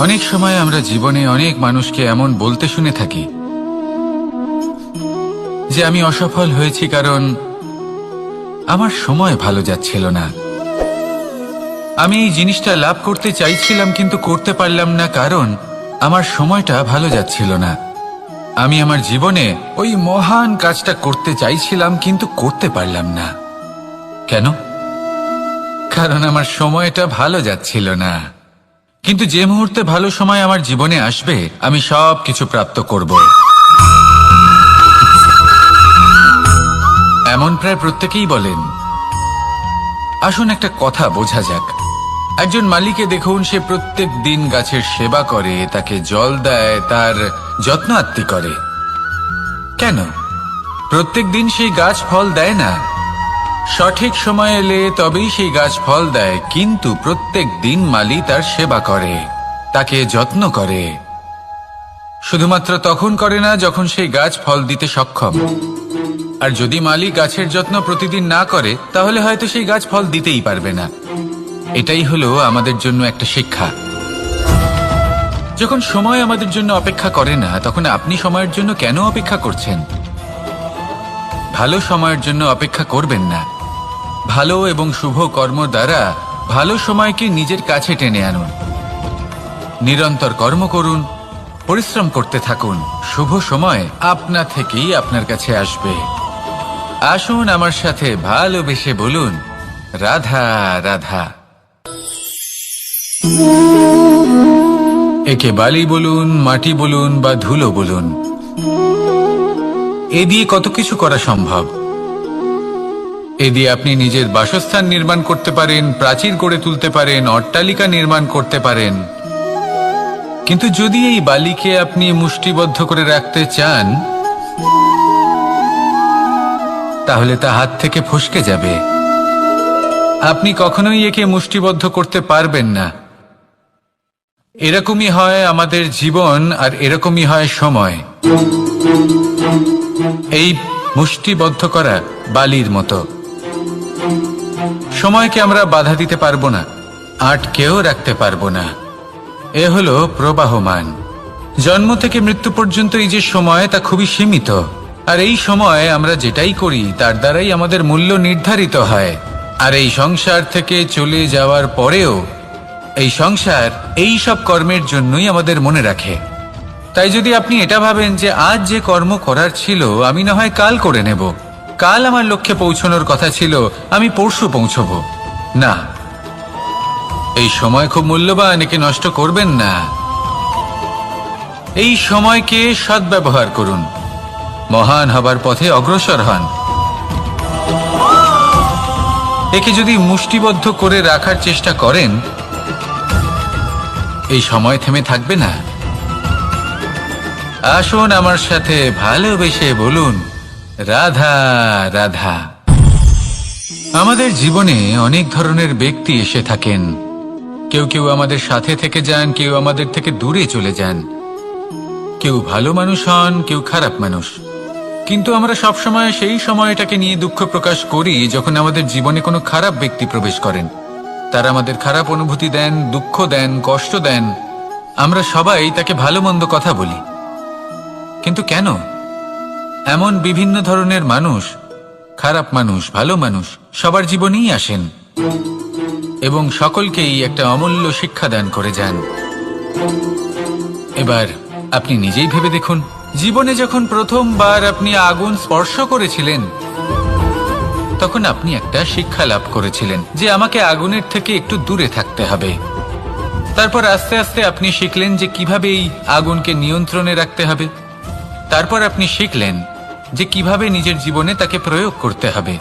অনেক সময় আমরা জীবনে অনেক মানুষকে এমন বলতে শুনে থাকি যে আমি অসফল হয়েছি কারণ আমার সময় ভালো যাচ্ছিল না। আমি এই জিনিসটা লাভ করতে চাইছিলাম কিন্তু করতে পারলাম না কারণ আমার সময়টা ভালো যাচ্ছিল না। আমি আমার জীবনে ওই মহান কাজটা করতে চাইছিলাম কিন্তু করতে পারলাম না। কেন? কারণ আমার সময়টা ভালো যাচ্ছিল না। কিন্তু যে মুহূর্তে ভালো সময় আমার জীবনে আসবে আমি সব কিছু প্রাপ্ত করব। এমন প্রায় প্রত্যেকেই বলেন। আসুন একটা কথা বোঝা যাক। একজন মালিকে দেখুন, সে প্রত্যেক দিন গাছের সেবা করে, তাকে জল দেয়, তার যত্ন আত্তি করে। কেন? প্রত্যেক দিন সেই গাছ ফল দেয় না। সঠিক সময় এলে তবেই সেই গাছ ফল দেয়, কিন্তু প্রত্যেক দিন মালি তার সেবা করে, তাকে যত্ন করে। শুধুমাত্র তখন করে না যখন সেই গাছ ফল দিতে সক্ষম। আর যদি মালি গাছের যত্ন প্রতিদিন না করে তাহলে হয়তো সেই গাছ ফল দিতেই পারবে না। এটাই হলো আমাদের জন্য একটা শিক্ষা। যখন সময় আমাদের জন্য অপেক্ষা করে না তখন আপনি সময়ের জন্য কেন অপেক্ষা করছেন? ভালো সময়ের জন্য অপেক্ষা করবেন না। ভালো এবং শুভ কর্ম দ্বারা ভালো সময়কে নিজের কাছে টেনে আনুন। নিরন্তর কর্ম করুন, পরিশ্রম করতে থাকুন। শুভ সময় আপনা থেকেই আপনার কাছে আসবে। আসুন আমার সাথে ভালোবেসে বলুন, রাধা রাধা। একে বালি বলুন, মাটি বলুন বা ধুলো বলুন, এ দিয়ে কত কিছু করা সম্ভব। এ দিয়ে আপনি নিজের বাসস্থান নির্মাণ করতে পারেন, প্রাচীর গড়ে তুলতে পারেন, অট্টালিকা নির্মাণ করতে পারেন। কিন্তু যদি এই বালিকে আপনি মুষ্টিবদ্ধ করে রাখতে চান তাহলে তা হাত থেকে ফসকে যাবে। আপনি কখনোই একে মুষ্টিবদ্ধ করতে পারবেন না। এরকমই হয় আমাদের জীবন, আর এরকমই হয় সময়। এই মুষ্টিবদ্ধ করা বালির মতো। সময়কে আমরা বাধা দিতে পারবো না, আটকেও রাখতে পারবো না। এ হলো প্রবাহমান। জন্ম থেকে মৃত্যু পর্যন্ত এই যে সময়, তা খুবই সীমিত। আর এই সময় আমরা যেটাই করি তার দ্বারাই আমাদের মূল্য নির্ধারিত হয়। আর এই সংসার থেকে চলে যাওয়ার পরেও এই সংসার এই সব কর্মের জন্যই আমাদের মনে রাখে। তাই যদি আপনি এটা ভাবেন যে আজ যে কর্ম করার ছিল আমি না হয় কাল করে নেব, কাল আমার লক্ষ্যে পৌঁছানোর কথা ছিল আমি পরশু পৌঁছবো, না, এই সময় খুব মূল্যবান, একে নষ্ট করবেন না। এই সময়কে সদ্ব্যবহার করুন, মহান হবার পথে অগ্রসর হন। একে যদি মুষ্টিবদ্ধ করে রাখার চেষ্টা করেন এই সময় থেমে থাকবে না। আসুন আমার সাথে ভালোবেসে বলুন, রাধা রাধা। আমাদের জীবনে অনেক ধরনের ব্যক্তি এসে থাকেন। কেউ কেউ আমাদের সাথে থেকে যান, কেউ আমাদের থেকে দূরে চলে যান। কেউ ভালো মানুষ হন, কেউ খারাপ মানুষ। কিন্তু আমরা সবসময় সেই সময়টাকে নিয়ে দুঃখ প্রকাশ করি যখন আমাদের জীবনে কোনো খারাপ ব্যক্তি প্রবেশ করেন। তারা আমাদের খারাপ অনুভূতি দেন, দুঃখ দেন, কষ্ট দেন। আমরা সবাই তাকে ভালো মন্দ কথা বলি। কিন্তু কেন? এমন বিভিন্ন ধরনের মানুষ, খারাপ মানুষ, ভালো মানুষ সবার জীবনেই আসেন এবং সকলকেই একটা অমূল্য শিক্ষা দান করে যান। এবার আপনি নিজেই ভেবে দেখুন, জীবনে যখন প্রথমবার আপনি আগুন স্পর্শ করেছিলেন তখন আপনি একটা শিক্ষা লাভ করেছিলেন যে আমাকে আগুনের থেকে একটু দূরে থাকতে হবে। তারপর আস্তে আস্তে আপনি শিখলেন যে কিভাবে এই আগুনকে নিয়ন্ত্রণে রাখতে হবে। তারপর আপনি শিখলেন যে কিভাবে নিজের জীবনে তাকে প্রয়োগ করতে হবে,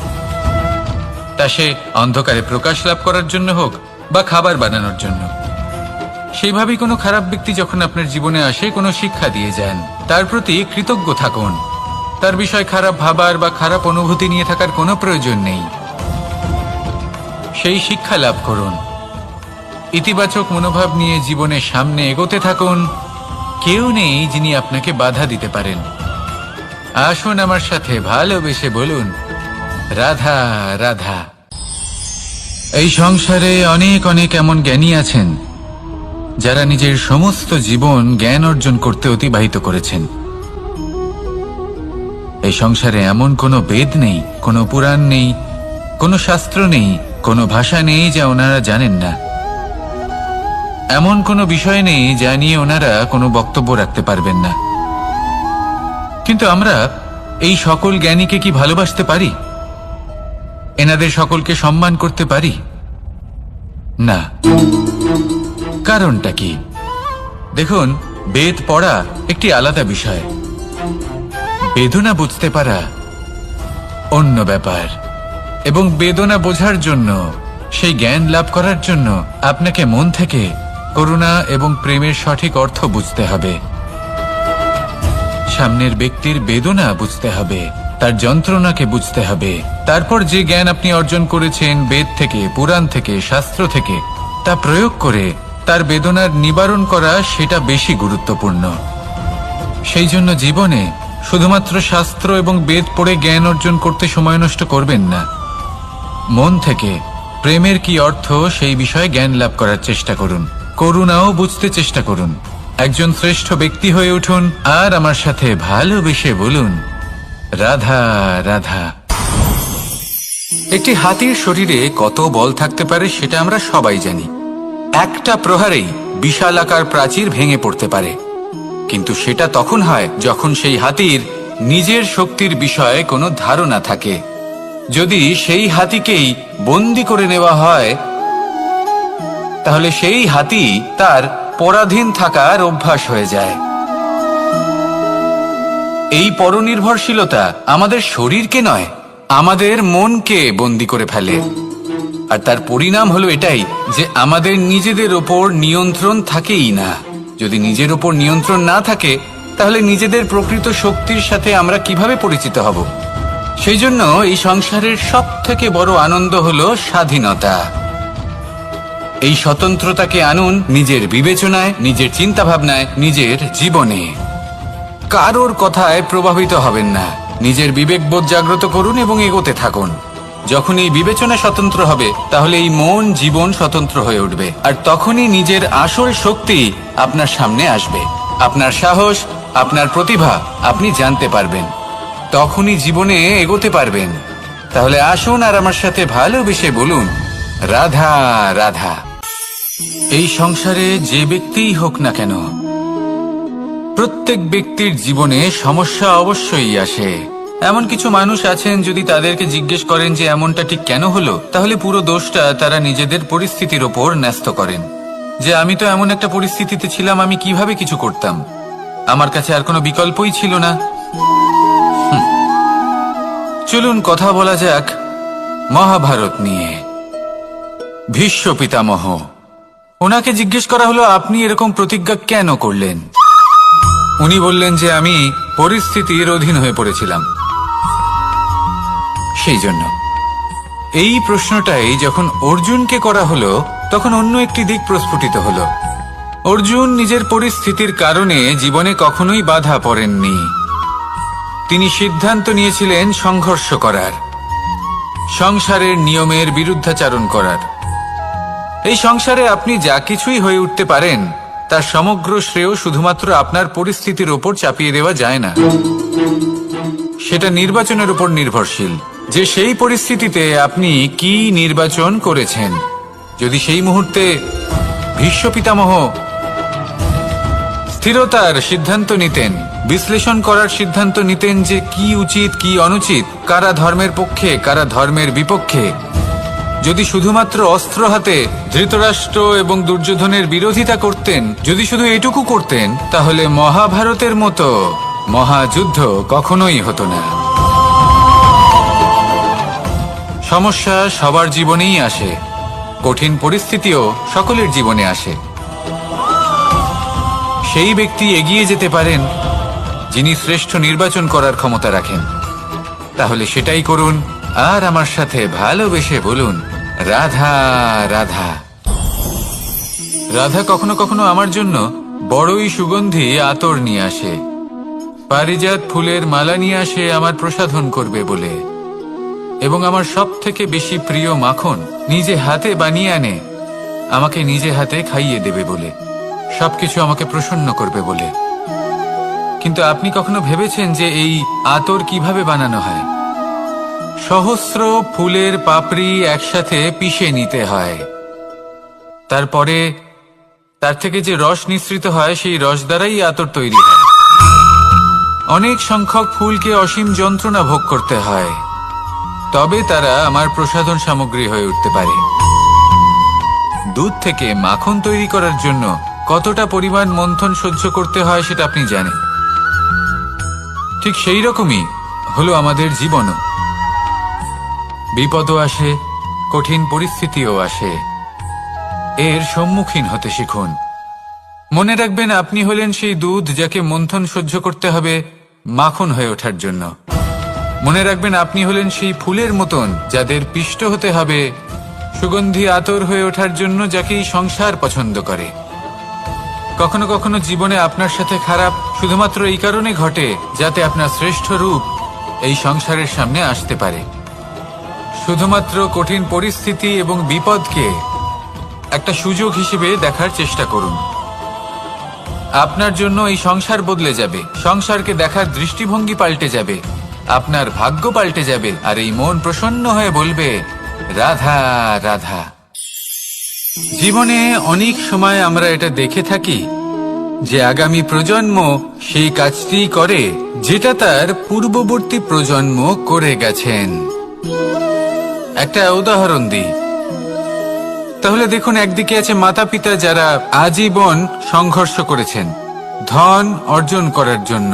তা সে অন্ধকারে প্রকাশ লাভ করার জন্য হোক বা খাবার বানানোর জন্য। সেইভাবেই কোনো খারাপ ব্যক্তি যখন আপনার জীবনে আসে কোনো শিক্ষা দিয়ে যান, তার প্রতি কৃতজ্ঞ থাকুন। তার বিষয় খারাপ ভাবার বা খারাপ অনুভূতি নিয়ে থাকার কোনো প্রয়োজন নেই। সেই শিক্ষা লাভ করুন, ইতিবাচক মনোভাব নিয়ে জীবনের সামনে এগোতে থাকুন। কেউ নেই যিনি আপনাকে বাধা দিতে পারেন। আসুন আমার সাথে ভালোবেসে বলুন, রাধা রাধা। এই সংসারে অনেক অনেক এমন জ্ঞানী আছেন যারা নিজের সমস্ত জীবন জ্ঞান অর্জন করতে অতিবাহিত করেছেন। এই সংসারে এমন কোনো বেদ নেই, কোনো পুরাণ নেই, কোনো শাস্ত্র নেই, কোনো ভাষা নেই যা ওনারা জানেন না। এমন কোনো বিষয় নেই যা নিয়ে ওনারা কোনো বক্তব্য রাখতে পারবেন না। কিন্তু আমরা এই সকল জ্ঞানীকে কি ভালোবাসতে পারি? এনাদের সকলকে সম্মান করতে পারি না। কারণটা কি? দেখুন, বেদ পড়া একটি আলাদা বিষয়, বেদনা বুঝতে পারা অন্য ব্যাপার। এবং বেদনা বোঝার জন্য, সেই জ্ঞান লাভ করার জন্য আপনাকে মন থেকে করুণা এবং প্রেমের সঠিক অর্থ বুঝতে হবে। সামনের ব্যক্তির বেদনা বুঝতে হবে, তার যন্ত্রণাকে বুঝতে হবে। তারপর যে জ্ঞান আপনি অর্জন করেছেন বেদ থেকে, পুরাণ থেকে, শাস্ত্র থেকে, তা প্রয়োগ করে তার বেদনার নিবারণ করা, সেটা বেশি গুরুত্বপূর্ণ। সেই জন্য জীবনে শুধুমাত্র শাস্ত্র এবং বেদ পড়ে জ্ঞান অর্জন করতে সময় নষ্ট করবেন না। মন থেকে প্রেমের কি অর্থ সেই বিষয়ে জ্ঞান লাভ করার চেষ্টা করুন। করুণাও বুঝতে চেষ্টা করুন। একজন শ্রেষ্ঠ ব্যক্তি হয়ে উঠুন আর আমার সাথে ভালোবেসে বলুন, রাধা রাধা। একটি হাতির শরীরে কত বল থাকতে পারে সেটা আমরা সবাই জানি। একটা প্রহারেই বিশালাকার প্রাচীর ভেঙে পড়তে পারে। কিন্তু সেটা তখন হয় যখন সেই হাতির নিজের শক্তির বিষয়ে কোনো ধারণা থাকে। যদি সেই হাতিকেই বন্দী করে নেওয়া হয়, তাহলে সেই হাতি তার পরাধীন থাকার অভ্যাস হয়ে যায়। এই পরনির্ভরশীলতা আমাদের শরীরকে নয়, আমাদের মনকে বন্দী করে ফেলে। আর তার পরিণাম হলো এটাই যে আমাদের নিজেদের ওপর নিয়ন্ত্রণ থাকেই না। যদি নিজের ওপর নিয়ন্ত্রণ না থাকে, তাহলে নিজেদের প্রকৃত শক্তির সাথে আমরা কিভাবে পরিচিত হব? সেই জন্য এই সংসারের সব থেকে বড় আনন্দ হলো স্বাধীনতা। এই স্বতন্ত্রতাকে আনুন নিজের বিবেচনায়, নিজের চিন্তা ভাবনায়, নিজের জীবনে। কারোর কথায় প্রভাবিত হবেন না। নিজের বিবেকবোধ জাগ্রত করুন এবং এগোতে থাকুন। যখন এই বিবেচনা স্বতন্ত্র হবে, তাহলে এই মন জীবন স্বতন্ত্র হয়ে উঠবে। আর তখনই নিজের আসল শক্তি আপনার সামনে আসবে। আপনার সাহস, আপনার প্রতিভা আপনি জানতে পারবেন। তখনই জীবনে এগোতে পারবেন। তাহলে আসুন আর আমার সাথে ভালোবেসে বলুন, রাধা রাধা। এই সংসারে যে ব্যক্তিই হোক না কেন, প্রত্যেক ব্যক্তির জীবনে সমস্যা অবশ্যই আসে। এমন কিছু মানুষ আছেন, যদি তাদেরকে জিজ্ঞেস করেন যে এমনটা ঠিক কেন হলো, তাহলে পুরো দোষটা তারা নিজেদের পরিস্থিতির ওপর ন্যস্ত করেন। যে আমি তো এমন একটা পরিস্থিতিতে ছিলাম, আমি কিভাবে কিছু করতাম, আমার কাছে আর কোনো বিকল্পই ছিল না। চলুন কথা বলা যাক মহাভারত নিয়ে। ভীষ্ম পিতামহ, ওনাকে জিজ্ঞেস করা হলো, আপনি এরকম প্রতিজ্ঞা কেন করলেন? উনি বললেন যে আমি পরিস্থিতির অধীন হয়ে পড়েছিলাম, সেই জন্য। এই প্রশ্নটাই যখন অর্জুনকে করা হলো, তখন অন্য একটি দিক প্রস্ফুটিত হলো। অর্জুন নিজের পরিস্থিতির কারণে জীবনে কখনোই বাধা পড়েননি। তিনি সিদ্ধান্ত নিয়েছিলেন সংঘর্ষ করার, সংসারের নিয়মের বিরুদ্ধাচারণ করার। এই সংসারে আপনি যা কিছুই হয়ে উঠতে পারেন, তার সমগ্র শ্রেয় শুধুমাত্র আপনার পরিস্থিতির ওপর চাপিয়ে দেওয়া যায় না। সেটা নির্বাচনের উপর নির্ভরশীল, যে সেই পরিস্থিতিতে আপনি কি নির্বাচন করেছেন। যদি সেই মুহূর্তে ভীষ্ম পিতামহ স্থিরতার সিদ্ধান্ত নিতেন, বিশ্লেষণ করার সিদ্ধান্ত নিতেন যে কি উচিত কি অনুচিত, কারা ধর্মের পক্ষে কারা ধর্মের বিপক্ষে, যদি শুধুমাত্র অস্ত্র হাতে ধৃতরাষ্ট্র এবং দুর্যোধনের বিরোধিতা করতেন, যদি শুধু এটুকু করতেন, তাহলে মহাভারতের মতো মহাযুদ্ধ কখনোই হতো না। সমস্যা সবার জীবনেই আসে, কঠিন পরিস্থিতিও সকলের জীবনে আসে। সেই ব্যক্তি এগিয়ে যেতে পারেন যিনি শ্রেষ্ঠ নির্বাচন করার ক্ষমতা রাখেন। তাহলে সেটাই করুন আর আমার সাথে ভালোবেসে বলুন, রাধা রাধা। রাধা কখনো কখনো আমার জন্য বড়ই সুগন্ধি আতর নিয়ে আসে, পারিজাত ফুলের মালা নিয়ে আসে আমার প্রসাধন করবে বলে, এবং আমার সব থেকে বেশি প্রিয় মাখন নিজে হাতে বানিয়ে আনে আমাকে নিজে হাতে খাইয়ে দেবে বলে। সবকিছু আমাকে প্রসন্ন করবে বলে। কিন্তু আপনি কখনো ভেবেছেন যে এই আতর কিভাবে বানানো হয়? সহস্র ফুলের পাপড়ি একসাথে পিষে নিতে হয়, তারপরে তার থেকে যে রস নিঃসৃত হয় সেই রস দ্বারাই আতর তৈরি হয়। অনেক সংখ্যক ফুলকে অসীম যন্ত্রণা ভোগ করতে হয়, তবে তারা আমার প্রসাধন সামগ্রী হয়ে উঠতে পারে। দুধ থেকে মাখন তৈরি করার জন্য কতটা পরিমাণ মন্থন সহ্য করতে হয় সেটা আপনি জানেন। ঠিক সেই রকমই হলো আমাদের জীবনও। বিপদও আসে, কঠিন পরিস্থিতিও আসে, এর সম্মুখীন হতে শিখুন। মনে রাখবেন, আপনি হলেন সেই দুধ যাকে মন্থন সহ্য করতে হবে মাখন হয়ে ওঠার জন্য। মনে রাখবেন, আপনি হলেন সেই ফুলের মতন যাদের পিষ্ট হতে হবে সুগন্ধি আতর হয়ে ওঠার জন্য, যাকেই সংসার পছন্দ করে। কখনো কখনো জীবনে আপনার সাথে খারাপ শুধুমাত্র এই কারণে ঘটে যাতে আপনার শ্রেষ্ঠ রূপ এই সংসারের সামনে আসতে পারে। শুধুমাত্র কঠিন পরিস্থিতি এবং বিপদকে একটা সুযোগ হিসেবে দেখার চেষ্টা করুন। আপনার জন্য এই সংসার বদলে যাবে, সংসারকে দেখার দৃষ্টিভঙ্গি পাল্টে যাবে, আপনার ভাগ্য পাল্টে যাবে, আর এই মন প্রসন্ন হয়ে বলবে, রাধা রাধা। জীবনে অনেক সময় আমরা এটা দেখে থাকি যে আগামী প্রজন্ম সেই কাজটি করে যেটা তার পূর্ববর্তী প্রজন্ম করে গেছেন। একটা উদাহরণ দিই তাহলে দেখুন, একদিকে আছে মাতা পিতা যারা আজীবন সংঘর্ষ করেছেন ধন অর্জন করার জন্য,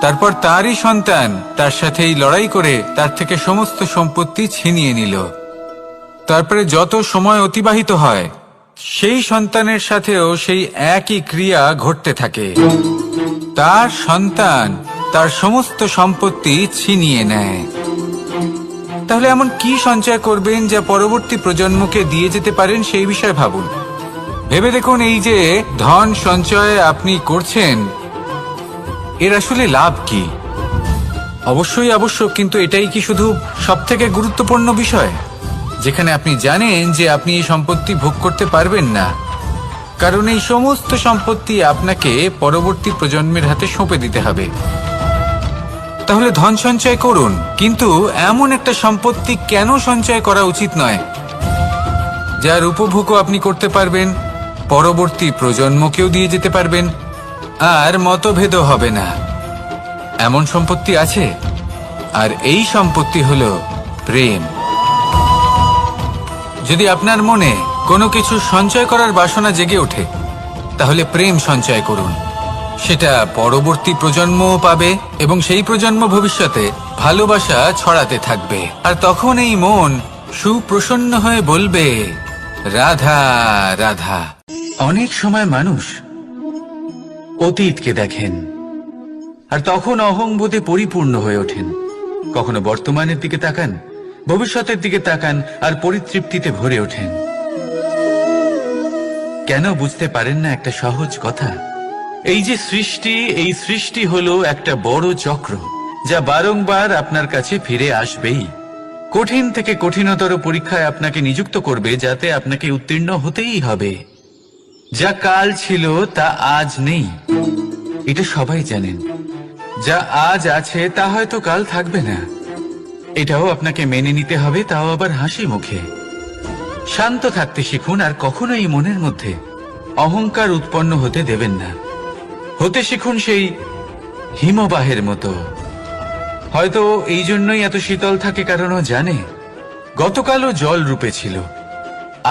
তারপর তারই সন্তান তার সাথেই লড়াই করে তার থেকে সমস্ত সম্পত্তি ছিনিয়ে নিল। তারপরে যত সময় অতিবাহিত হয় সেই সন্তানের সাথেও সেই একই ক্রিয়া ঘটতে থাকে, তার সন্তান তার সমস্ত সম্পত্তি ছিনিয়ে নেয়। তাহলে এমন কি সঞ্চয় করবেন যা পরবর্তী প্রজন্মকে দিয়ে যেতে পারেন সেই বিষয়ে ভাবুন। ভেবে দেখুন, এই যে ধন সঞ্চয় আপনি করছেন এর আসলে লাভ কি? অবশ্যই আবশ্যক, কিন্তু এটাই কি শুধু সবথেকে গুরুত্বপূর্ণ বিষয় যেখানে আপনি জানেন যে আপনি এই সম্পত্তি ভোগ করতে পারবেন না, কারণ এই সমস্ত সম্পত্তি আপনাকে পরবর্তী প্রজন্মের হাতে সঁপে দিতে হবে। তাহলে ধন সঞ্চয় করুন, কিন্তু এমন একটা সম্পত্তি কেন সঞ্চয় করা উচিত নয় যার উপভোগও আপনি করতে পারবেন, পরবর্তী প্রজন্মকেও দিয়ে যেতে পারবেন, আর মতভেদও হবে না। এমন সম্পত্তি আছে, আর এই সম্পত্তি হলো প্রেম। যদি আপনার মনে কোনো কিছু সঞ্চয় করার বাসনা জেগে ওঠে তাহলে প্রেম সঞ্চয় করুন। সেটা পরবর্তী প্রজন্মও পাবে এবং সেই প্রজন্ম ভবিষ্যতে ভালোবাসা ছড়াতে থাকবে, আর তখন এই মন সুপ্রসন্ন হয়ে বলবে, রাধা রাধা। অনেক সময় মানুষ অতীতকে দেখেন আর তখন অহংবোধে পরিপূর্ণ হয়ে ওঠেন। কখনো বর্তমানের দিকে তাকান, ভবিষ্যতের দিকে তাকান আর পরিতৃপ্তিতে ভরে ওঠেন। কেন বুঝতে পারেন না একটা সহজ কথা? এই যে সৃষ্টি, এই সৃষ্টি হলো একটা বড় চক্র যা বারংবার আপনার কাছে ফিরে আসবেই। কঠিন থেকে কঠিনতর পরীক্ষায় আপনাকে নিযুক্ত করবে যাতে আপনাকে উত্তীর্ণ হতেই হবে। যা কাল ছিল তা আজ নেই, এটা সবাই জানেন। যা আজ আছে তা হয়তো কাল থাকবে না, এটাও আপনাকে মেনে নিতে হবে, তাও আবার হাসি মুখে। শান্ত থাকতে শিখুন আর কখনোই মনের মধ্যে অহংকার উৎপন্ন হতে দেবেন না। হতে শিখুন সেই হিমবাহের মতো। হয়তো এই জন্যই এত শীতল থাকে কারণ ও জানে গতকালও জল রূপে ছিল,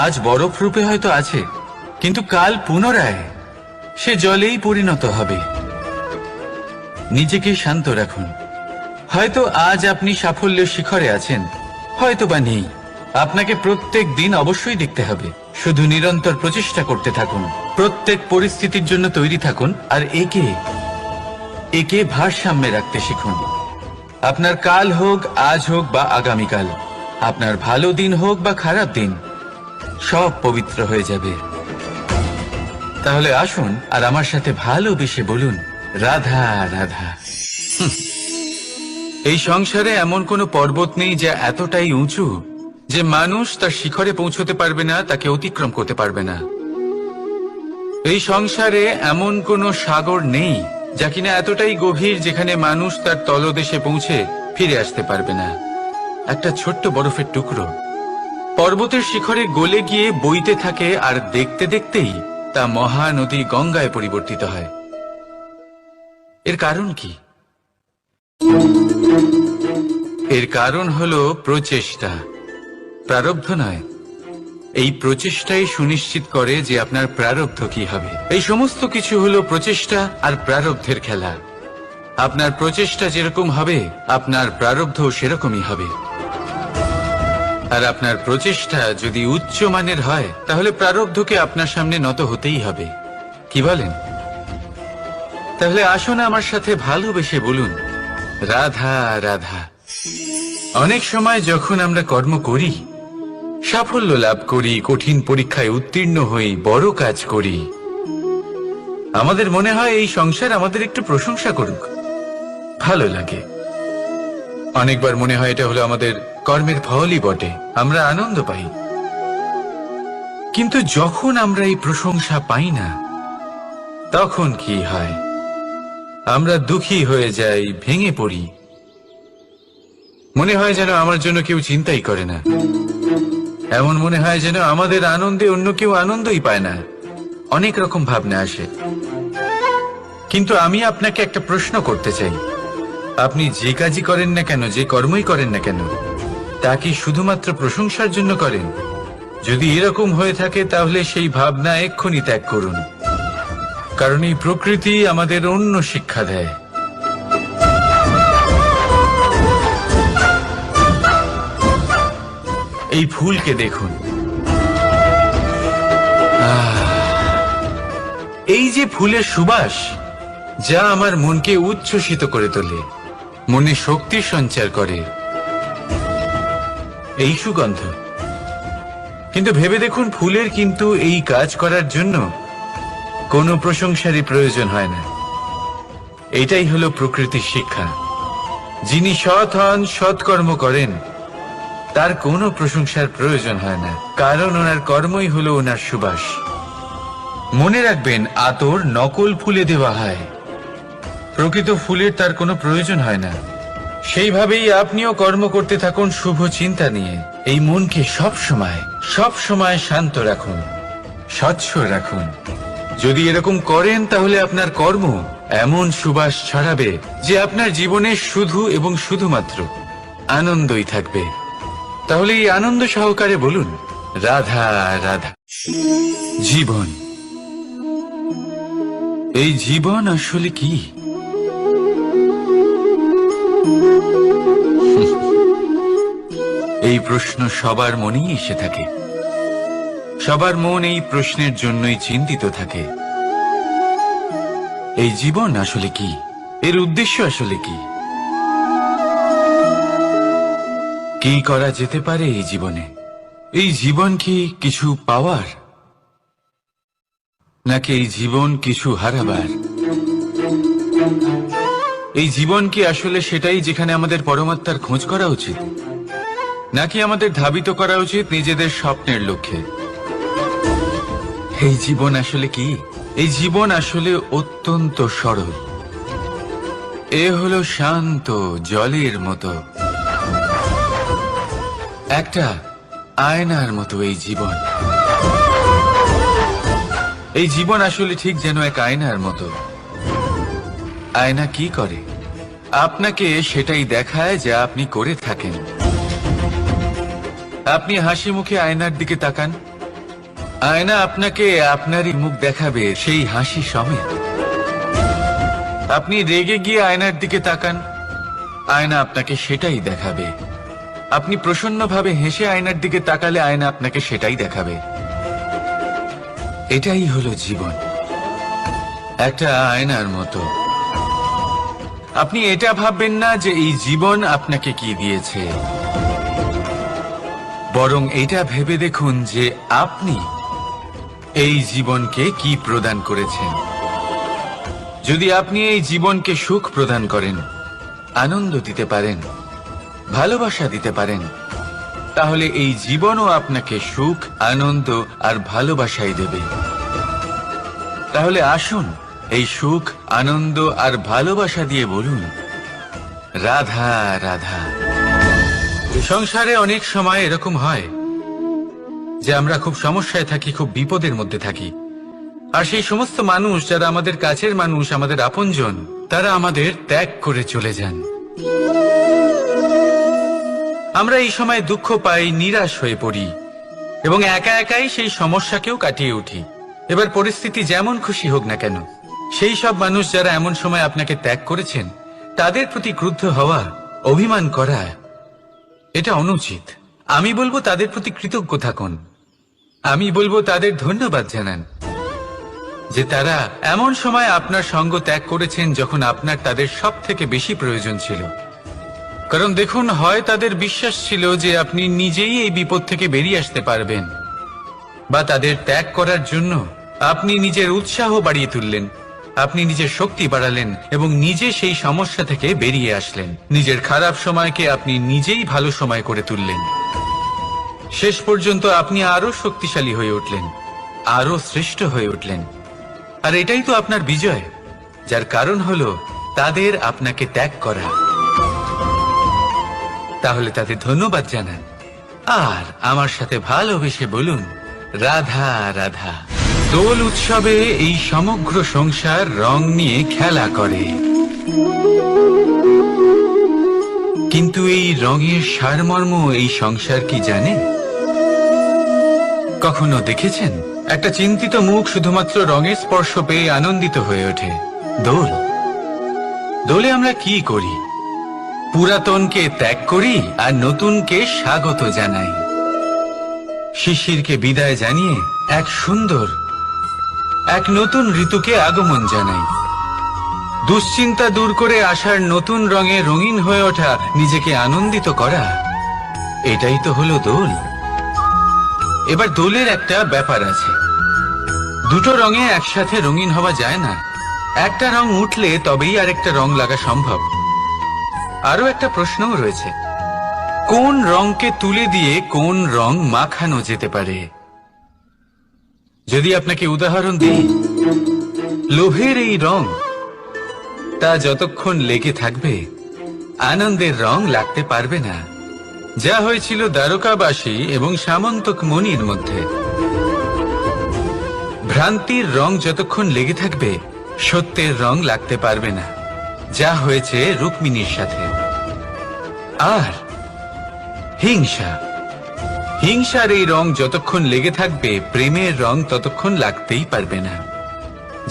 আজ বরফ রূপে হয়তো আছে, কিন্তু কাল পুনরায় সে জলেই পরিণত হবে। নিজেকে শান্ত রাখুন। হয়তো আজ আপনি সাফল্যের শিখরে আছেন, হয়তো বা নেই। আপনাকে প্রত্যেক দিন অবশ্যই দেখতে হবে। শুধু নিরন্তর প্রচেষ্টা করতে থাকুন, প্রত্যেক পরিস্থিতির জন্য তৈরি থাকুন, আর একে ভারসাম্যে রাখতে শিখুন। আপনার কাল হোক, আজ হোক বা আগামীকাল, আপনার ভালো দিন হোক বা খারাপ দিন, সব পবিত্র হয়ে যাবে। তাহলে আসুন আর আমার সাথে ভালোবেসে বলুন, রাধা রাধা। এই সংসারে এমন কোনো পর্বত নেই যা এতটাই উঁচু যে মানুষ তার শিখরে পৌঁছতে পারবে না, তাকে অতিক্রম করতে পারবে না। এই সংসারে এমন কোনো সাগর নেই যা কিনা এতটাই গভীর যেখানে মানুষ তার তলদেশে পৌঁছে ফিরে আসতে পারবে না। একটা ছোট্ট বরফের টুকরো পর্বতের শিখরে গলে গিয়ে বইতে থাকে, আর দেখতে দেখতেই তা মহানদী গঙ্গায় পরিবর্তিত হয়। এর কারণ কি? এর কারণ হলো প্রচেষ্টা, প্রারব্ধ নয়। এই প্রচেষ্টাই সুনিশ্চিত করে যে আপনার প্রারব্ধ কি হবে। এই সমস্ত কিছু হলো প্রচেষ্টা আর প্রারব্ধের খেলা। আপনার প্রচেষ্টা যেরকম হবে আপনার প্রারব্ধ সেরকমই হবে। আর আপনার প্রচেষ্টা যদি উচ্চ মানের হয় তাহলে প্রারব্ধকে আপনার সামনে নত হতেই হবে। কি বলেন? তাহলে আসুন আমার সাথে ভালোবেসে বলুন, রাধা রাধা। অনেক সময় যখন আমরা কর্ম করি, সাফল্য লাভ করি, কঠিন পরীক্ষায় উত্তীর্ণ হই, বড় কাজ করি, আমাদের মনে হয় এই সংসার আমাদের একটু প্রশংসা করুক, ভালো লাগে। অনেকবার মনে হয় এটা হলো আমাদের কর্মের ফলই বটে, আমরা আনন্দ পাই। কিন্তু যখন আমরা এই প্রশংসা পাই না, তখন কি হয়? আমরা দুঃখী হয়ে যাই, ভেঙে পড়ি। মনে হয় যেন আমার জন্য কেউ চিন্তাই করে না। এমন মনে হয় যেন আমাদের আনন্দে অন্য কেউ আনন্দই পায় না। অনেক রকম ভাবনা আসে। কিন্তু আমি আপনাকে একটা প্রশ্ন করতে চাই, আপনি যে কাজই করেন না কেন, যে কর্মই করেন না কেন, তা কি শুধুমাত্র প্রশংসার জন্য করেন? যদি এরকম হয়ে থাকে তাহলে সেই ভাবনা এক্ষুনি ত্যাগ করুন, কারণ এই প্রকৃতি আমাদের অন্য শিক্ষা দেয়। এই ফুলকে দেখুন, এই যে ফুলের সুবাস, যা আমার মনকে উচ্ছ্বসিত করে তোলে, মনে শক্তি সঞ্চার করে, এই সুগন্ধ। কিন্তু ভেবে দেখুন, ফুলের কিন্তু এই কাজ করার জন্য কোনো প্রশংসারই প্রয়োজন হয় না। এটাই হলো প্রকৃতির শিক্ষা। যিনি সৎ হন, সৎকর্ম করেন, তার কোনো প্রশংসার প্রয়োজন হয় না, কারণ ওনার কর্মই হলো ওনার সুবাস। মনে রাখবেন, আতর নকল ফুলে দেওয়া হয়, প্রকৃত ফুলের তার কোনো প্রয়োজন হয় না। সেইভাবেই আপনিও কর্ম করতে থাকুন শুভ চিন্তা নিয়ে। এই মনকে সব সময় শান্ত রাখুন, স্বচ্ছ রাখুন। যদি এরকম করেন তাহলে আপনার কর্ম এমন সুবাস ছড়াবে যে আপনার জীবনে শুধু এবং শুধুমাত্র আনন্দই থাকবে। তাহলে এই আনন্দ সহকারে বলুন, রাধা রাধা। জীবন, এই জীবন আসলে কি? এই প্রশ্ন সবার মনেই এসে থাকে। সবার মন এই প্রশ্নের জন্যই চিন্তিত থাকে। এই জীবন আসলে কি? এর উদ্দেশ্য আসলে কি? কি করা যেতে পারে এই জীবনে? এই জীবন কি কিছু পাওয়ার, নাকি এই জীবন কিছু হারাবার? এই জীবন কি আসলে সেটাই যেখানে আমাদের পরমাত্মার খোঁজ করা উচিত, নাকি আমাদের ধাবিত করা উচিত নিজেদের স্বপ্নের লক্ষ্যে? এই জীবন আসলে কি? এই জীবন আসলে অত্যন্ত সরল। এ হলো শান্ত জলের মতো, একটা আয়নার মতো এই জীবন। এই জীবন আসলে ঠিক যেন এক আয়নার মতো। আয়না কি করে? আপনাকে সেটাই দেখায় যা আপনি করে থাকেন। আপনি হাসি মুখে আয়নার দিকে তাকান, আয়না আপনাকে আপনারই মুখ দেখাবে সেই হাসি সমেত। আপনি রেগে গিয়ে আয়নার দিকে তাকান, আয়না আপনাকে সেটাই দেখাবে। আপনি প্রসন্নভাবে হেসে আয়নার দিকে তাকালে আয়না আপনাকে সেটাই দেখাবে। এটাই হলো জীবন, একটা আয়নার মতো। আপনি এটা ভাববেন না যে এই জীবন আপনাকে কি দিয়েছে, বরং এটা ভেবে দেখুন যে আপনি এই জীবনকে কি প্রদান করেছেন। যদি আপনি এই জীবনকে সুখ প্রদান করেন, আনন্দ দিতে পারেন, ভালোবাসা দিতে পারেন, তাহলে এই জীবনও আপনাকে সুখ, আনন্দ আর ভালোবাসাই দেবে। তাহলে আসুন এই সুখ, আনন্দ আর ভালোবাসা দিয়ে বলুন, রাধা রাধা। সংসারে অনেক সময় এরকম হয় যে আমরা খুব সমস্যায় থাকি, খুব বিপদের মধ্যে থাকি। আর সেই সমস্ত মানুষ যারা আমাদের কাছের মানুষ, আমাদের আপনজন, তারা আমাদের ত্যাগ করে চলে যান। আমরা এই সময় দুঃখ পাই, নিরাশ হয়ে পড়ি এবং একা একাই সেই সমস্যাকেও কাটিয়ে উঠি। এবার পরিস্থিতি যেমন খুশি হোক না কেন, সেই সব মানুষ যারা এমন সময় আপনাকে ত্যাগ করেছেন, তাদের প্রতি ক্রুদ্ধ হওয়া, অভিমান করা, এটা অনুচিত। আমি বলবো তাদের প্রতি কৃতজ্ঞ থাকুন। আমি বলবো তাদের ধন্যবাদ জানান যে তারা এমন সময় আপনার সঙ্গ ত্যাগ করেছেন যখন আপনার তাদের সব থেকে বেশি প্রয়োজন ছিল। কারণ দেখুন, হয় তাদের বিশ্বাস ছিল যে আপনি নিজেই এই বিপদ থেকে বেরিয়ে আসতে পারবেন, বা তাদের ত্যাগ করার জন্য আপনি নিজের উৎসাহ বাড়িয়ে তুললেন, আপনি নিজের শক্তি বাড়ালেন এবং নিজে সেই সমস্যা থেকে বেরিয়ে আসলেন। নিজের খারাপ সময়কে আপনি নিজেই ভালো সময় করে তুললেন। শেষ পর্যন্ত আপনি আরো শক্তিশালী হয়ে উঠলেন, আরো শ্রেষ্ঠ হয়ে উঠলেন। আর এটাই তো আপনার বিজয়, যার কারণ হলো তাদের আপনাকে ত্যাগ করা। তাহলে তাদের ধন্যবাদ জানান আর আমার সাথে ভালোবেসে বলুন, রাধা রাধা। দোল উৎসবে এই সমগ্র সংসার রং নিয়ে খেলা করে, কিন্তু এই রঙের সারমর্ম এই সংসার কি জানে? কখনো দেখেছেন একটা চিন্তিত মুখ শুধুমাত্র রঙের স্পর্শ পেয়ে আনন্দিত হয়ে ওঠে? দোলে আমরা কি করি? পুরাতনকে ত্যাগ করি আর নতুনকে স্বাগত জানাই। শিশিরকে বিদায় জানিয়ে এক সুন্দর, এক নতুন ঋতুকে আগমন জানাই। দুশ্চিন্তা দূর করে আসার নতুন রঙে রঙিন হয়ে ওঠা, নিজেকে আনন্দিত করা, এটাই তো হলো দোল। এবার দোলের একটা ব্যাপার আছে, দুটো রঙে একসাথে রঙিন হওয়া যায় না। একটা রং উঠলে তবেই আরেকটা রং লাগা সম্ভব। আরো একটা প্রশ্নও রয়েছে, কোন রংকে তুলে দিয়ে কোন রং মাখানো যেতে পারে? যদি আপনাকে উদাহরণ দিই, লোভের এই রং, তা যতক্ষণ লেগে থাকবে আনন্দের রং লাগতে পারবে না। যা হয়েছিল দ্বারকাবাসী এবং সামন্তক মণির মধ্যে। ভ্রান্তির রং যতক্ষণ লেগে থাকবে সত্যের রং লাগতে পারবে না, যা হয়েছে রুক্মিণীর সাথে। আর হিংসার এই রং যতক্ষণ লেগে থাকবে প্রেমের রং ততক্ষণ লাগতেই পারবে না,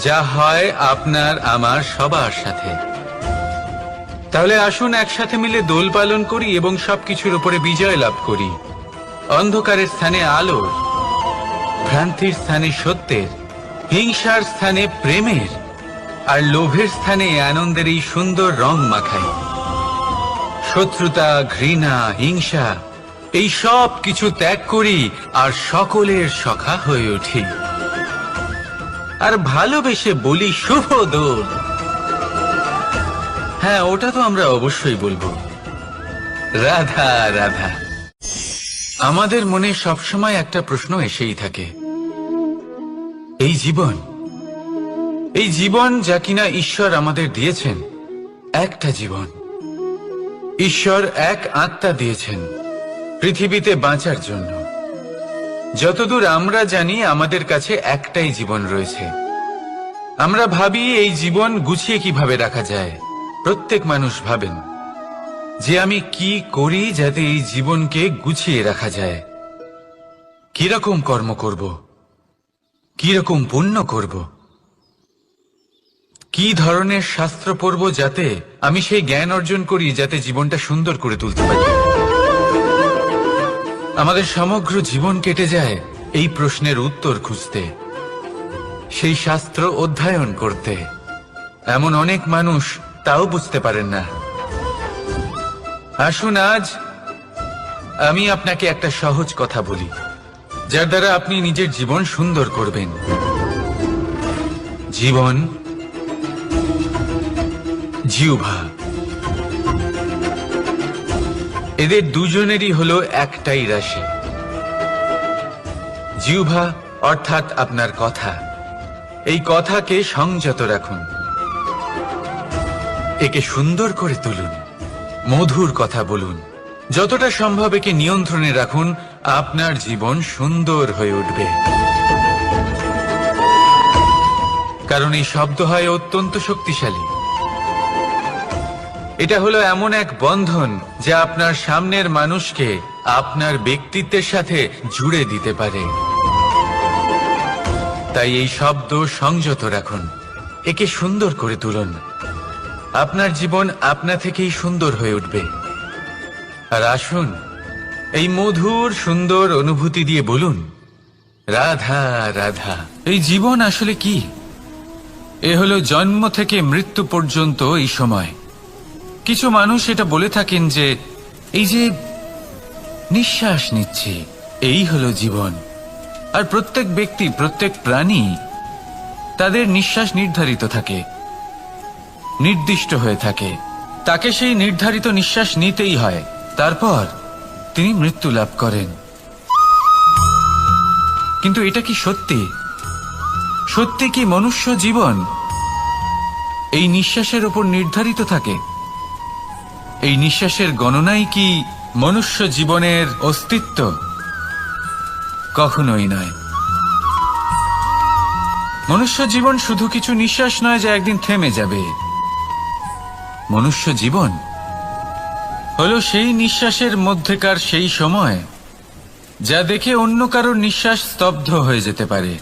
যা হয় আপনার আমার সবার সাথে। তাহলে আসুন একসাথে মিলে দোল পালন করি এবং সবকিছুর উপরে বিজয় লাভ করি। অন্ধকারের স্থানে আলোর, ভ্রান্তির স্থানে সত্যের, হিংসার স্থানে প্রেমের, আর লোভের স্থানে আনন্দের এই সুন্দর রং মাখাই। শত্রুতা, ঘৃণা, হিংসা, এই সব কিছু ত্যাগ করি আর সকলের সখা হয়ে উঠি। আর ভালোবেসে বলি, শুভ দোল। হ্যাঁ, ওটা তো আমরা অবশ্যই বলবো, রাধা রাধা। আমাদের মনে সবসময় একটা প্রশ্ন এসেই থাকে, এই জীবন যা কিনা ঈশ্বর আমাদের দিয়েছেন, একটা জীবন। ঈশ্বর এক আত্মা দিয়েছেন পৃথিবীতে বাঁচার জন্য। যতদূর আমরা জানি আমাদের কাছে একটাই জীবন রয়েছে। আমরা ভাবি এই জীবন গুছিয়ে কিভাবে রাখা যায়। প্রত্যেক মানুষ ভাবেন যে আমি কি করি যাতে এই জীবনকে গুছিয়ে রাখা যায়, কিরকম কর্ম করব, কিরকম পুণ্য করব, কি ধরনের শাস্ত্র পড়ব যাতে আমি সেই জ্ঞান অর্জন করি যাতে জীবনটা সুন্দর করে তুলতে পারি। আমাদের সমগ্র জীবন কেটে যায় এই প্রশ্নের উত্তর খুঁজতে, সেই শাস্ত্র অধ্যয়ন করতে। এমন অনেক মানুষ তাও বুঝতে পারেন না। আসুন আজ আমি আপনাকে একটা সহজ কথা বলি, যার দ্বারা আপনি নিজের জীবন সুন্দর করবেন। জীবন, জিহ্বা, এদের দুজনেরই হলো একটাই রাশি। জিহ্বা অর্থাৎ আপনার কথা, এই কথাকে সংযত রাখুন, একে সুন্দর করে তুলুন, মধুর কথা বলুন, যতটা সম্ভব একে নিয়ন্ত্রণে রাখুন। আপনার জীবন সুন্দর হয়ে উঠবে। কারণ এই শব্দ হয় অত্যন্ত শক্তিশালী। এটা হলো এমন এক বন্ধন যা আপনার সামনের মানুষকে আপনার ব্যক্তিত্বের সাথে জুড়ে দিতে পারে। তাই এই শব্দ সংযত রাখুন, একে সুন্দর করে তুলুন। আপনার জীবন আপনা থেকেই সুন্দর হয়ে উঠবে। আর আসুন, এই মধুর সুন্দর অনুভূতি দিয়ে বলুন, রাধা রাধা। এই জীবন আসলে কি? এ হলো জন্ম থেকে মৃত্যু পর্যন্ত এই সময়। কিছু মানুষ এটা বলে থাকেন যে এই যে নিঃশ্বাস নিচ্ছি, এই হলো জীবন। আর প্রত্যেক ব্যক্তি, প্রত্যেক প্রাণী, তাদের নিঃশ্বাস নির্ধারিত থাকে, নির্দিষ্ট হয়ে থাকে। তাকে সেই নির্ধারিত নিঃশ্বাস নিতেই হয়, তারপর তিনি মৃত্যু লাভ করেন। কিন্তু এটা কি সত্যি? সত্যি কি মনুষ্য জীবন এই নিঃশ্বাসের উপর নির্ধারিত থাকে? এই নিঃশ্বাসের গণনাই কি মনুষ্য জীবনের অস্তিত্ব? কখনোই নয়। মনুষ্য জীবন শুধু কিছু নিঃশ্বাস নয় যা একদিন থেমে যাবে। মনুষ্য জীবন হলো সেই নিঃশ্বাসের মধ্যেকার সেই সময় যা দেখে অন্য কারোর নিঃশ্বাস স্তব্ধ হয়ে যেতে পারে।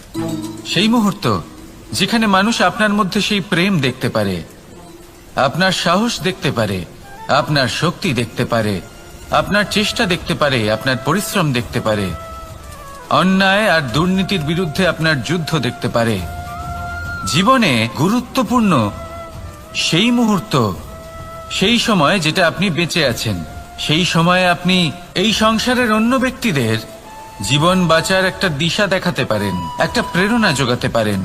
সেই মুহূর্ত যেখানে মানুষ আপনার মধ্যে সেই প্রেম দেখতে পারে, আপনার সাহস দেখতে পারে, আপনার শক্তি দেখতে পারে, আপনার চেষ্টা দেখতে পারে, আপনার পরিশ্রম দেখতে পারে, অন্যায় আর দুর্নীতির বিরুদ্ধে আপনার যুদ্ধ দেখতে পারে। জীবনে গুরুত্বপূর্ণ সেই মুহূর্ত, সেই সময় যেটা আপনি বেঁচে আছেন। সেই সময়ে আপনি এই সংসারের অন্য ব্যক্তিদের জীবন বাঁচার একটা দিশা দেখাতে পারেন, একটা প্রেরণা যোগাতে পারেন,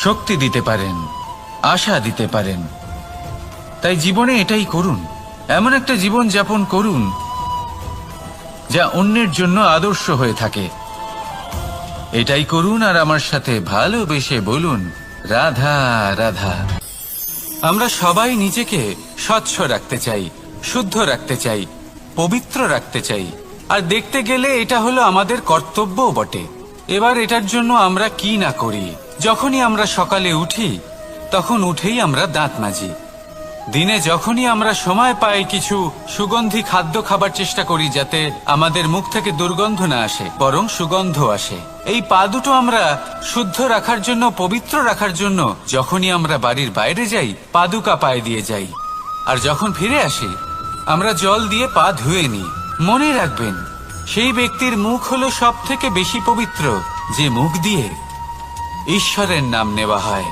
শক্তি দিতে পারেন, আশা দিতে পারেন। তাই জীবনে এটাই করুন, এমন একটা জীবন যাপন করুন যা অন্যের জন্য আদর্শ হয়ে থাকে। এটাই করুন আর আমার সাথে ভালোবেসে বলুন, রাধা রাধা। আমরা সবাই নিজেকে স্বচ্ছ রাখতে চাই, শুদ্ধ রাখতে চাই, পবিত্র রাখতে চাই। আর দেখতে গেলে এটা হলো আমাদের কর্তব্যও বটে। এবার এটার জন্য আমরা কি না করি। যখনই আমরা সকালে উঠি তখন উঠেই আমরা দাঁত মাজি। দিনে যখনই আমরা সময় পাই কিছু সুগন্ধি খাদ্য খাবার চেষ্টা করি যাতে আমাদের মুখ থেকে দুর্গন্ধ না আসে, বরং সুগন্ধ আসে। এই পা দুটো আমরা শুদ্ধ রাখার জন্য, পবিত্র রাখার জন্য যখনই আমরা বাড়ির বাইরে যাই পাদুকা পায়ে দিয়ে যাই, আর যখন ফিরে আসি আমরা জল দিয়ে পা ধুয়ে নিই। মনে রাখবেন, সেই ব্যক্তির মুখ হলো সব থেকে বেশি পবিত্র যে মুখ দিয়ে ঈশ্বরের নাম নেওয়া হয়,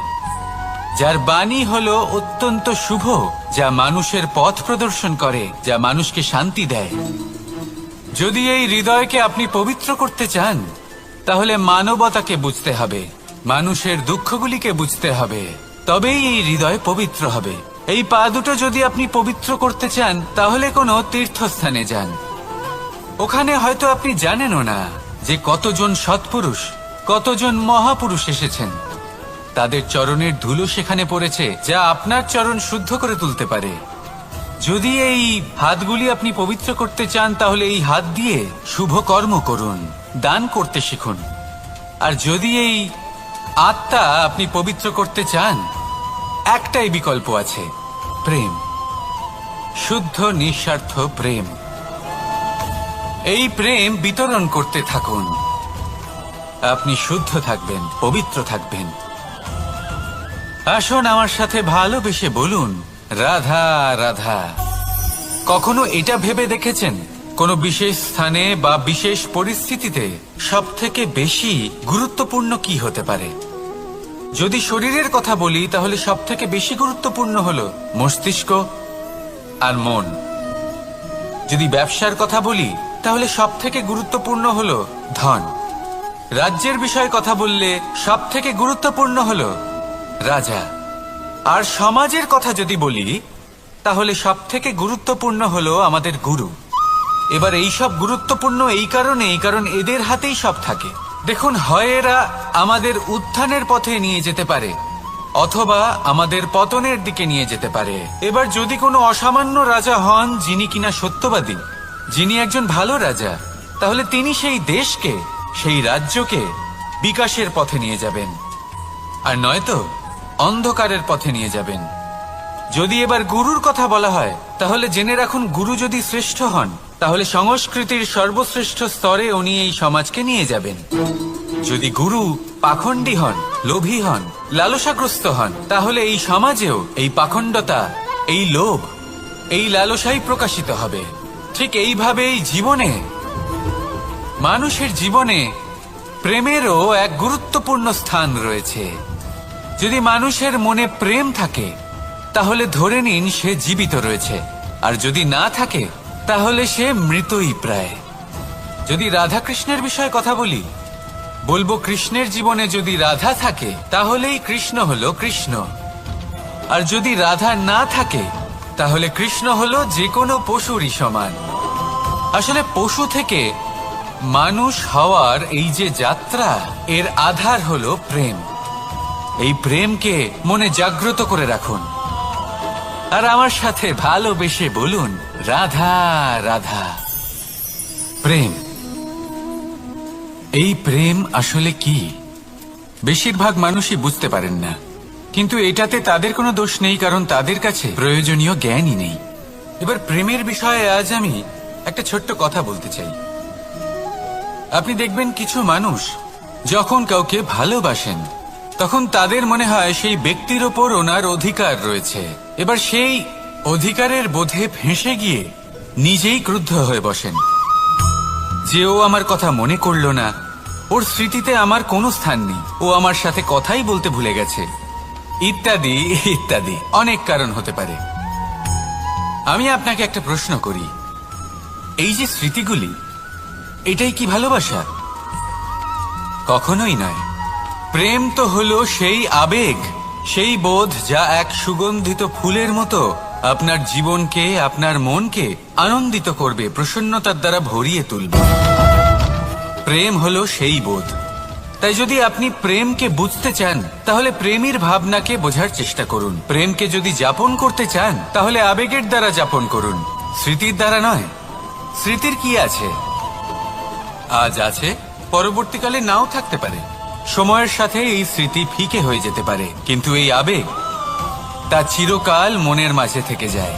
যার বাণী হলো অত্যন্ত শুভ, যা মানুষের পথ প্রদর্শন করে, যা মানুষকে শান্তি দেয়। যদি এই হৃদয়কে আপনি পবিত্র করতে চান তাহলে মানবতাকে বুঝতে হবে, মানুষের দুঃখগুলিকে বুঝতে হবে, তবেই এই হৃদয় পবিত্র হবে। এই পা দুটো যদি আপনি পবিত্র করতে চান তাহলে কোনো তীর্থস্থানে যান। ওখানে হয়তো আপনি জানেনও না যে কতজন সৎপুরুষ, কতজন মহাপুরুষ এসেছেন। তাদের চরণের ধুলো সেখানে পড়েছে যা আপনার চরণ শুদ্ধ করে তুলতে পারে। যদি এই হাতগুলি আপনি পবিত্র করতে চান তাহলে এই হাত দিয়ে শুভ কর্ম করুন, দান করতে শিখুন। আর যদি এই আত্মা আপনি পবিত্র করতে চান, একটাই বিকল্প আছে, প্রেম, শুদ্ধ নিঃস্বার্থ প্রেম। এই প্রেম বিতরণ করতে থাকুন, আপনি শুদ্ধ থাকবেন, পবিত্র থাকবেন। আসুন আমার সাথে ভালোবেসে বলুন, রাধা রাধা। কখনো এটা ভেবে দেখেছেন কোনো বিশেষ স্থানে বা বিশেষ পরিস্থিতিতে সব থেকে বেশি গুরুত্বপূর্ণ কি হতে পারে? যদি শরীরের কথা বলি তাহলে সব থেকে বেশি গুরুত্বপূর্ণ হলো মস্তিষ্ক আর মন। যদি ব্যবসার কথা বলি তাহলে সব থেকে গুরুত্বপূর্ণ হলো ধন। রাজ্যের বিষয়ে কথা বললে সব থেকে গুরুত্বপূর্ণ হলো রাজা। আর সমাজের কথা যদি বলি তাহলে সব থেকে গুরুত্বপূর্ণ হলো আমাদের গুরু। এবার এই সব গুরুত্বপূর্ণ এই কারণে, কারণ এদের হাতেই সব থাকে। দেখুন, হয় এরা আমাদের উত্থানের পথে নিয়ে যেতে পারে অথবা আমাদের পতনের দিকে নিয়ে যেতে পারে। এবার যদি কোনো অসামান্য রাজা হন যিনি কিনা সত্যবাদী, যিনি একজন ভালো রাজা, তাহলে তিনি সেই দেশকে, সেই রাজ্যকে বিকাশের পথে নিয়ে যাবেন, আর নয়তো অন্ধকারের পথে নিয়ে যাবেন। যদি এবার গুরুর কথা বলা হয়, তাহলে জেনে রাখুন, গুরু যদি শ্রেষ্ঠ হন, তাহলে সংস্কৃতির সর্বশ্রেষ্ঠ স্তরে উনি এই সমাজকে নিয়ে যাবেন। যদি গুরু পাখণ্ডী হন, লোভী হন, লালসাগ্রস্ত হন, তাহলে এই সমাজেও এই পাখণ্ডতা, এই লোভ, এই লালসাই প্রকাশিত হবে। ঠিক এইভাবেই জীবনে, মানুষের জীবনে প্রেমেরও এক গুরুত্বপূর্ণ স্থান রয়েছে। যদি মানুষের মনে প্রেম থাকে, তাহলে ধরে নিন সে জীবিত রয়েছে, আর যদি না থাকে তাহলে সে মৃতই প্রায়। যদি রাধা কৃষ্ণের বিষয়ে কথা বলি, বলবো কৃষ্ণের জীবনে যদি রাধা থাকে তাহলেই কৃষ্ণ হলো কৃষ্ণ, আর যদি রাধা না থাকে তাহলে কৃষ্ণ হলো যে কোনো পশুরই সমান। আসলে পশু থেকে মানুষ হওয়ার এই যে যাত্রা, এর আধার হলো প্রেম। এই প্রেমকে মনে জাগ্রত করে রাখুন, আর আমার সাথে ভালোবেসে বলুন, রাধা রাধা। প্রেম, এই প্রেম আসলে কি? বেশিরভাগ মানুষই বুঝতে পারেন না, কিন্তু এটাতে তাদের কোনো দোষ নেই, কারণ তাদের কাছে প্রয়োজনীয় জ্ঞানই নেই। এবার প্রেমের বিষয়ে আজ আমি একটা ছোট্ট কথা বলতে চাই। আপনি দেখবেন কিছু মানুষ যখন কাউকে ভালোবাসেন, তখন তাদের মনে হয় সেই ব্যক্তির ওপর ওনার অধিকার রয়েছে। এবার সেই অধিকারের বোধে ফেঁসে গিয়ে নিজেই ক্রুদ্ধ হয়ে বসেন যে ও আমার কথা মনে করলো না, ওর স্মৃতিতে আমার কোনো স্থান নেই, ও আমার সাথে কথাই বলতে ভুলে গেছে, ইত্যাদি ইত্যাদি অনেক কারণ হতে পারে। আমি আপনাকে একটা প্রশ্ন করি, এই যে স্মৃতিগুলি, এটাই কি ভালোবাসা? কখনোই নয়। প্রেম তো হলো সেই আবেগ, সেই বোধ যা এক সুগন্ধিত ফুলের মতো আপনার জীবনকে, আপনার মনকে আনন্দিত করবে, প্রসন্নতার দ্বারা ভরিয়ে তুলবে। প্রেম হলো সেই বোধ। তাই যদি আপনি প্রেমকে বুঝতে চান, তাহলে প্রেমের ভাবনাকে বোঝার চেষ্টা করুন। প্রেমকে যদি যাপন করতে চান, তাহলে আবেগের দ্বারা যাপন করুন, স্মৃতির দ্বারা নয়। স্মৃতির কি আছে? আজ আছে, পরবর্তীকালে নাও থাকতে পারে। সময়ের সাথে এই স্মৃতি ফিকে হয়ে যেতে পারে, কিন্তু এই আবেগ, তা চিরকাল মনের মাঝে থেকে যায়।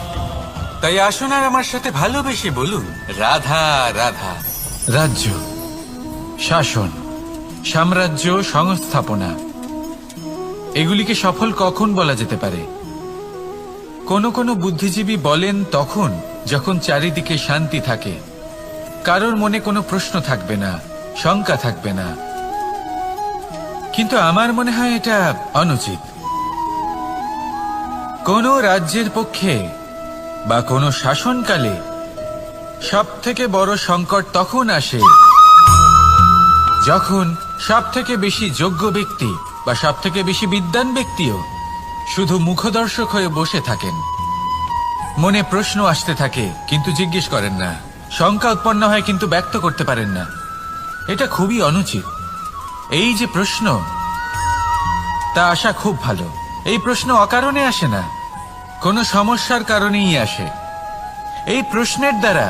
তাই আসুন আর আমার সাথে ভালোবেসে বলুন, রাধা রাধা। রাজ্য, শাসন, সাম্রাজ্য, সংস্থাপনা, এগুলিকে সফল কখন বলা যেতে পারে? কোনো কোনো বুদ্ধিজীবী বলেন তখন যখন চারিদিকে শান্তি থাকে, কারোর মনে কোনো প্রশ্ন থাকবে না, শঙ্কা থাকবে না। কিন্তু আমার মনে হয় এটা অনুচিত। কোনো রাজ্যের পক্ষে বা কোনো শাসনকালে সবথেকে বড় সংকট তখন আসে যখন সবথেকে বেশি যোগ্য ব্যক্তি বা সবথেকে বেশি বিদ্বান ব্যক্তিও শুধু মুখদর্শক হয়ে বসে থাকেন। মনে প্রশ্ন আসতে থাকে কিন্তু জিজ্ঞেস করেন না, শঙ্কা উৎপন্ন হয় কিন্তু ব্যক্ত করতে পারেন না। এটা খুবই অনুচিত। এই যে প্রশ্ন, তা আসা খুব ভালো। এই প্রশ্ন অকারণে আসে না, কোনো সমস্যার কারণেই আসে। এই প্রশ্নের দ্বারা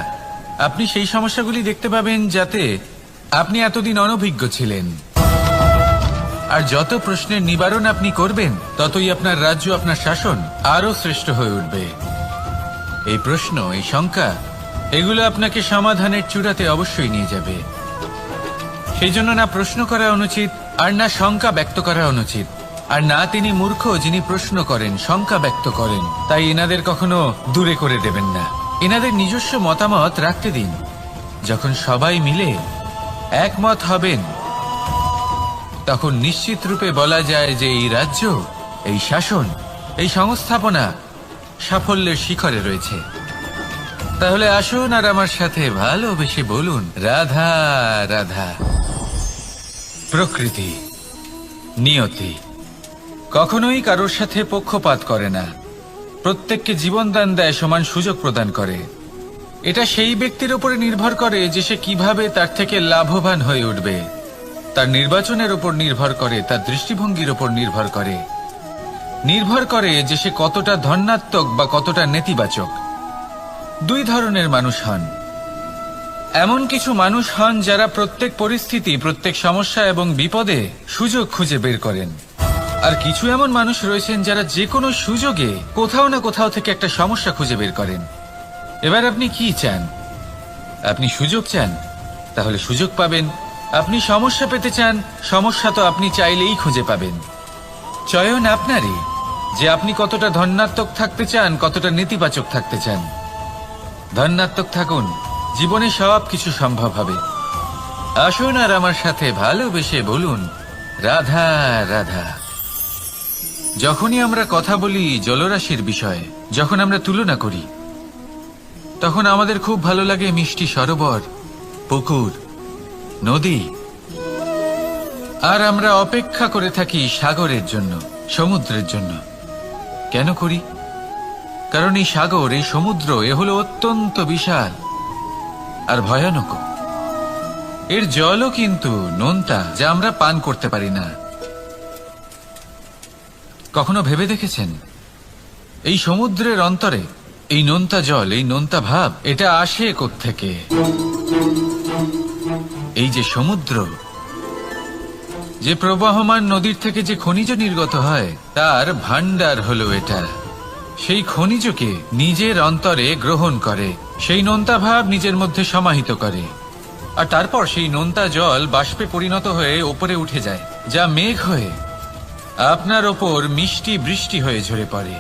আপনি সেই সমস্যাগুলি দেখতে পাবেন যাতে আপনি এতদিন অনভিজ্ঞ ছিলেন। আর যত প্রশ্নের নিবারণ আপনি করবেন, ততই আপনার রাজ্য, আপনার শাসন আরো শ্রেষ্ঠ হয়ে উঠবে। এই প্রশ্ন, এই শঙ্কা, এগুলো আপনাকে সমাধানের চূড়াতে অবশ্যই নিয়ে যাবে। সেই জন্য না প্রশ্ন করা অনুচিত, আর না শঙ্কা ব্যক্ত করা অনুচিত, আর না তিনি মূর্খ যিনি প্রশ্ন করেন, শঙ্কা ব্যক্ত করেন। তাই এনাদের কখনো দূরে করে দেবেন না, এনাদের নিজস্ব মতামত রাখতে দিন। যখন সবাই মিলে একমত হবেন, তখন নিশ্চিত রূপে বলা যায় যে এই রাজ্য, এই শাসন, এই সংস্থাপনা সাফল্যের শিখরে রয়েছে। তাহলে আসুন আর আমার সাথে ভালোবেসে বলুন, রাধা রাধা। প্রকৃতি, নিয়তি কখনোই কারোর সাথে পক্ষপাত করে না, প্রত্যেককে জীবনদান দেয়, সমান সুযোগ প্রদান করে। এটা সেই ব্যক্তির উপরে নির্ভর করে যে সে কিভাবে তার থেকে লাভবান হয়ে উঠবে। তার নির্বাচনের উপর নির্ভর করে, তার দৃষ্টিভঙ্গির উপর নির্ভর করে যে সে কতটা ধনাত্মক বা কতটা নেতিবাচক। দুই ধরনের মানুষ হন। এমন কিছু মানুষ হন যারা প্রত্যেক পরিস্থিতি, প্রত্যেক সমস্যা এবং বিপদে সুযোগ খুঁজে বের করেন। আর কিছু এমন মানুষ রয়েছেন যারা যে কোনো সুযোগে কোথাও না কোথাও থেকে একটা সমস্যা খুঁজে বের করেন। এবার আপনি কি চান? আপনি সুযোগ চান, তাহলে সুযোগ পাবেন। আপনি সমস্যা পেতে চান, সমস্যা তো আপনি চাইলেই খুঁজে পাবেন। চয়ন আপনারই, যে আপনি কতটা ধনাত্মক থাকতে চান, কতটা নেতিবাচক থাকতে চান। ধনাত্মক থাকুন, জীবনে সব কিছু সম্ভব হবে। আসুন আর আমার সাথে ভালোবেসে বলুন, রাধা রাধা। যখনই আমরা কথা বলি জলরাশির বিষয়ে, যখন আমরা তুলনা করি, তখন আমাদের খুব ভালো লাগে মিষ্টি সরোবর, পুকুর, নদী। আর আমরা অপেক্ষা করে থাকি সাগরের জন্য, সমুদ্রের জন্য। কেন করি? কারণ এই সাগর, এই সমুদ্র, এ হলো অত্যন্ত বিশাল আর ভয়ানক। এর জলও কিন্তু নোনতা, যা আমরা পান করতে পারি না। কখনো ভেবে দেখেছেন এই সমুদ্রের অন্তরে এই নোনতা জল, এই নোনতা ভাব, এটা আসে কোত্থেকে? এই যে সমুদ্র, যে প্রবাহমান নদীর থেকে যে খনিজ নির্গত হয়, তার ভান্ডার হলো এটা। সেই খনিজকে নিজের অন্তরে গ্রহণ করে, সেই নোনতা ভাব নিজের মধ্যে সমাহিত করে, আর তারপর সেই নোনতা জল বাষ্পে পরিণত হয়ে ওপরে উঠে যায়, যা মেঘ হয়ে আপনার ওপর মিষ্টি বৃষ্টি হয়ে ঝরে পড়ে।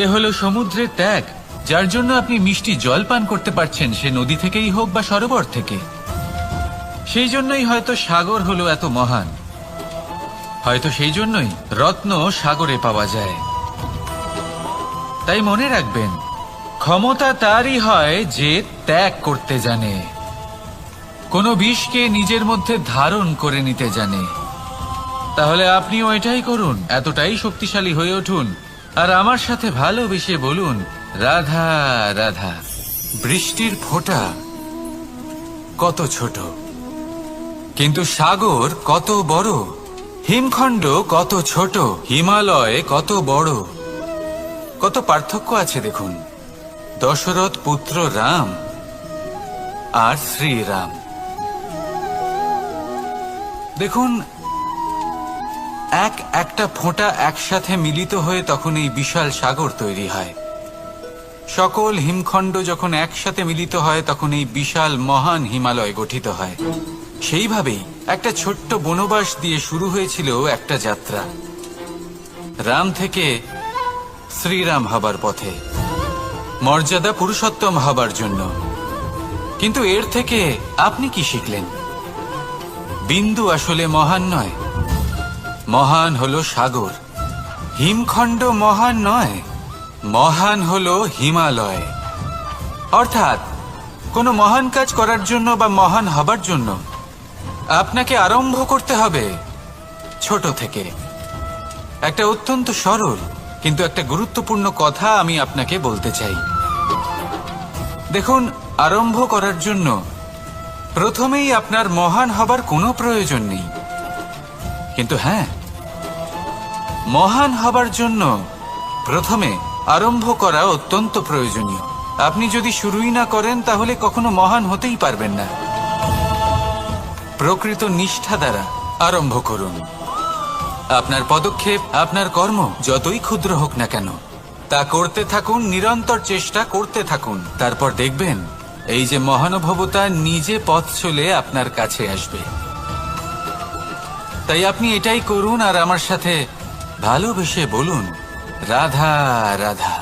এ হলো সমুদ্রের ত্যাগ, যার জন্য আপনি মিষ্টি জল পান করতে পারছেন, সে নদী থেকেই হোক বা সরোবর থেকে। সেই জন্যই হয়তো সাগর হলো এত মহান, হয়তো সেই জন্যই রত্ন সাগরে পাওয়া যায়। তাই মনে রাখবেন, ক্ষমতা তারই হয় যে ত্যাগ করতে জানে, কোনো বিষকে নিজের মধ্যে ধারণ করে নিতে জানে। তাহলে আপনিও এটাই করুন, এতটাই শক্তিশালী হয়ে উঠুন, আর আমার সাথে ভালোবেসে বলুন, রাধা রাধা। বৃষ্টির ফোঁটা কত ছোট, কিন্তু সাগর কত বড়। হিমখণ্ড কত ছোট, হিমালয় কত বড়। কত পার্থক্য আছে দেখুন। দশরথ পুত্র রাম আর শ্রীরাম। দেখুন, একটা ফোঁটা একসাথে মিলিত হয়ে তখন এই বিশাল সাগর তৈরি হয়। সকল হিমখণ্ড যখন একসাথে মিলিত হয়, তখন এই বিশাল মহান হিমালয় গঠিত হয়। সেইভাবেই একটা ছোট্ট বনবাস দিয়ে শুরু হয়েছিল একটা যাত্রা, রাম থেকে শ্রীরাম হবার পথে, মর্যাদা পুরুষোত্তম হবার জন্য। কিন্তু এর থেকে আপনি কি শিখলেন? বিন্দু আসলে মহান নয়, মহান হলো সাগর। হিমখণ্ড মহান নয়, মহান হলো হিমালয়। অর্থাৎ কোনো মহান কাজ করার জন্য বা মহান হবার জন্য আপনাকে আরম্ভ করতে হবে ছোট থেকে। একটা অত্যন্ত সরল কিন্তু একটা গুরুত্বপূর্ণ কথা আমি আপনাকে বলতে চাই। দেখুন, আরম্ভ করার জন্য প্রথমেই আপনার মহান হবার কোনো প্রয়োজন নেই। কিন্তু হ্যাঁ, মহান হবার জন্য প্রথমে আরম্ভ করা অত্যন্ত প্রয়োজনীয়। আপনি যদি শুরুই না করেন, তাহলে কখনো মহান হতেই পারবেন না। প্রকৃত নিষ্ঠা দ্বারা আরম্ভ করুন। আপনার পদক্ষেপ, আপনার কর্ম যতই ক্ষুদ্র হোক না কেন, তা করতে থাকুন, নিরন্তর চেষ্টা করতে থাকুন। তারপর দেখবেন এই যে মহানুভবতা নিজে পথ চলে আপনার কাছে আসবে। তাই আপনি এটাই করুন আর আমার সাথে ভালোবেসে বলুন, রাধা রাধা।